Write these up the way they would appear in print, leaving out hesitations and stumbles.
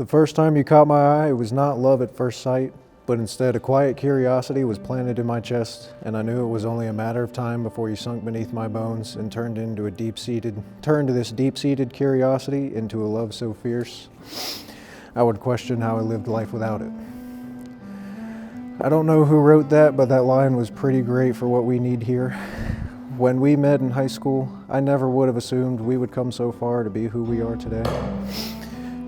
The first time you caught my eye, it was not love at first sight, but instead a quiet curiosity was planted in my chest, and I knew it was only a matter of time before you sunk beneath my bones and turned this deep-seated curiosity into a love so fierce, I would question how I lived life without it. I don't know who wrote that, but that line was pretty great for what we need here. When we met in high school, I never would have assumed we would come so far to be who we are today.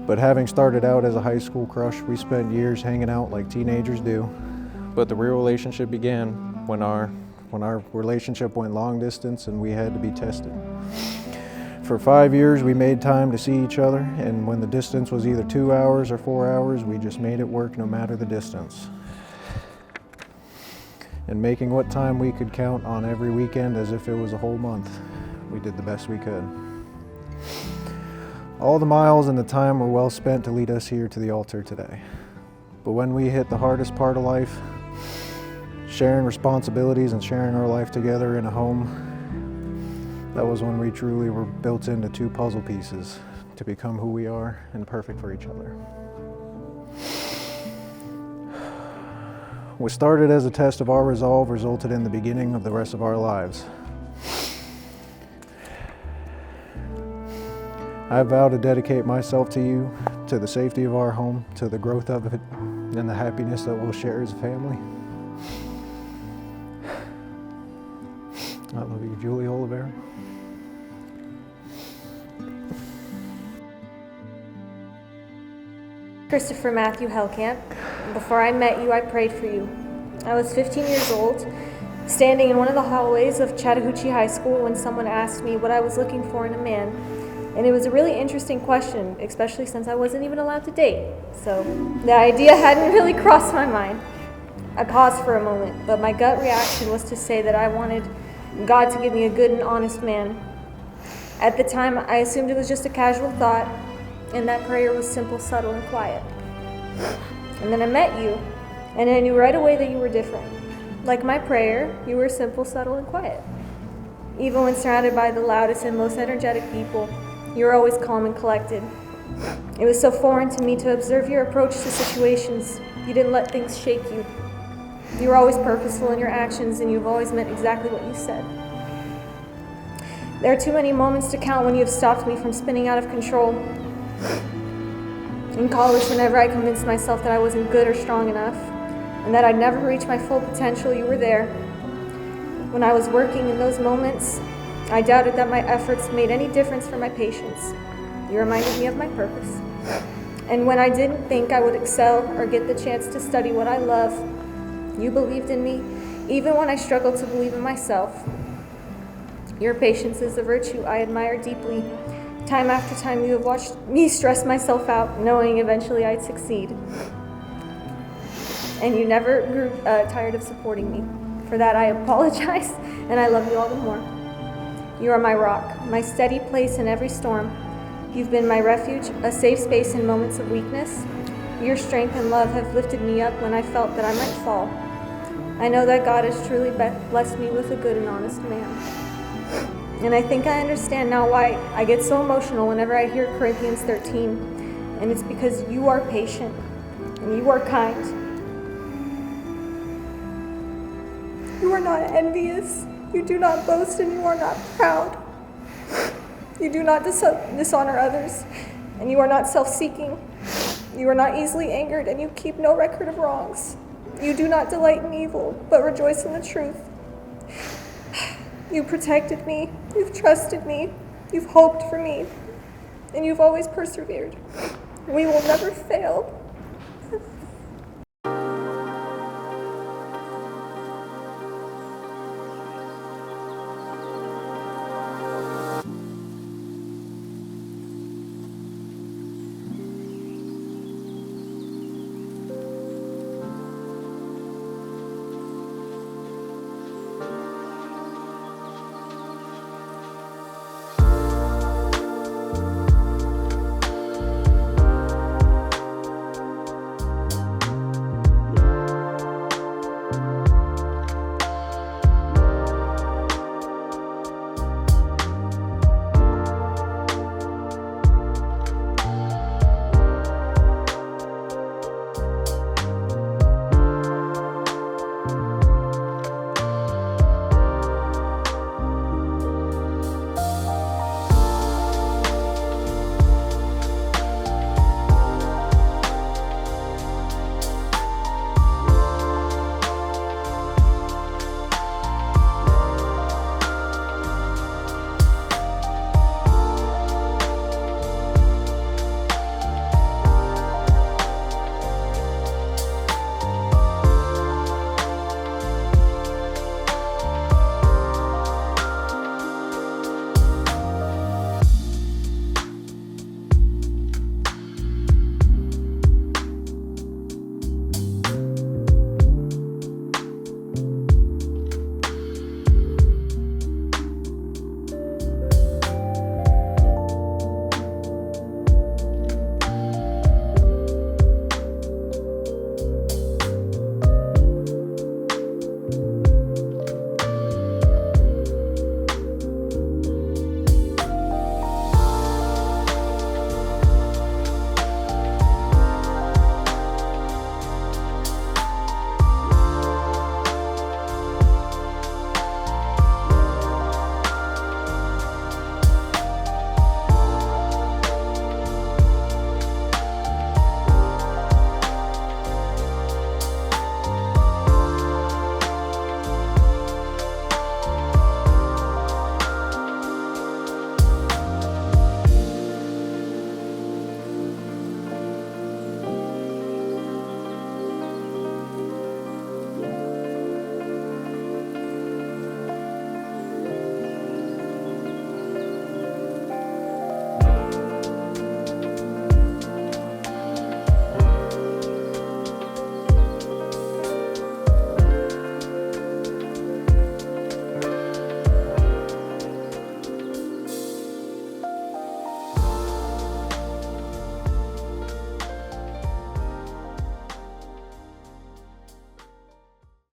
But having started out as a high school crush, we spent years hanging out like teenagers do. But the real relationship began when our relationship went long distance and we had to be tested. For 5 years, we made time to see each other, and when the distance was either 2 hours or 4 hours, we just made it work no matter the distance. And making what time we could count on every weekend as if it was a whole month, we did the best we could. All the miles and the time were well spent to lead us here to the altar today. But when we hit the hardest part of life, sharing responsibilities and sharing our life together in a home, that was when we truly were built into two puzzle pieces to become who we are and perfect for each other. What started as a test of our resolve resulted in the beginning of the rest of our lives. I vow to dedicate myself to you, to the safety of our home, to the growth of it, and the happiness that we'll share as a family. I love you, Julie Oliveira. Christopher Matthew Hellkamp. Before I met you, I prayed for you. I was 15 years old, standing in one of the hallways of Chattahoochee High School when someone asked me what I was looking for in a man. And it was a really interesting question, especially since I wasn't even allowed to date. So the idea hadn't really crossed my mind. I paused for a moment, but my gut reaction was to say that I wanted God to give me a good and honest man. At the time, I assumed it was just a casual thought, and that prayer was simple, subtle, and quiet. And then I met you, and I knew right away that you were different. Like my prayer, you were simple, subtle, and quiet. Even when surrounded by the loudest and most energetic people, you were always calm and collected. It was so foreign to me to observe your approach to situations. You didn't let things shake you. You were always purposeful in your actions, and you've always meant exactly what you said. There are too many moments to count when you have stopped me from spinning out of control. In college, whenever I convinced myself that I wasn't good or strong enough, and that I'd never reach my full potential, you were there. When I was working in those moments, I doubted that my efforts made any difference for my patients. You reminded me of my purpose. And when I didn't think I would excel or get the chance to study what I love, you believed in me, even when I struggled to believe in myself. Your patience is a virtue I admire deeply. Time after time, you have watched me stress myself out, knowing eventually I'd succeed. And you never grew tired of supporting me. For that, I apologize, and I love you all the more. You are my rock, my steady place in every storm. You've been my refuge, a safe space in moments of weakness. Your strength and love have lifted me up when I felt that I might fall. I know that God has truly blessed me with a good and honest man. And I think I understand now why I get so emotional whenever I hear Corinthians 13. And it's because you are patient and you are kind. You are not envious. You do not boast, and you are not proud. You do not dishonor others, and you are not self-seeking. You are not easily angered, and you keep no record of wrongs. You do not delight in evil, but rejoice in the truth. You protected me, you've trusted me, you've hoped for me, and you've always persevered. We will never fail.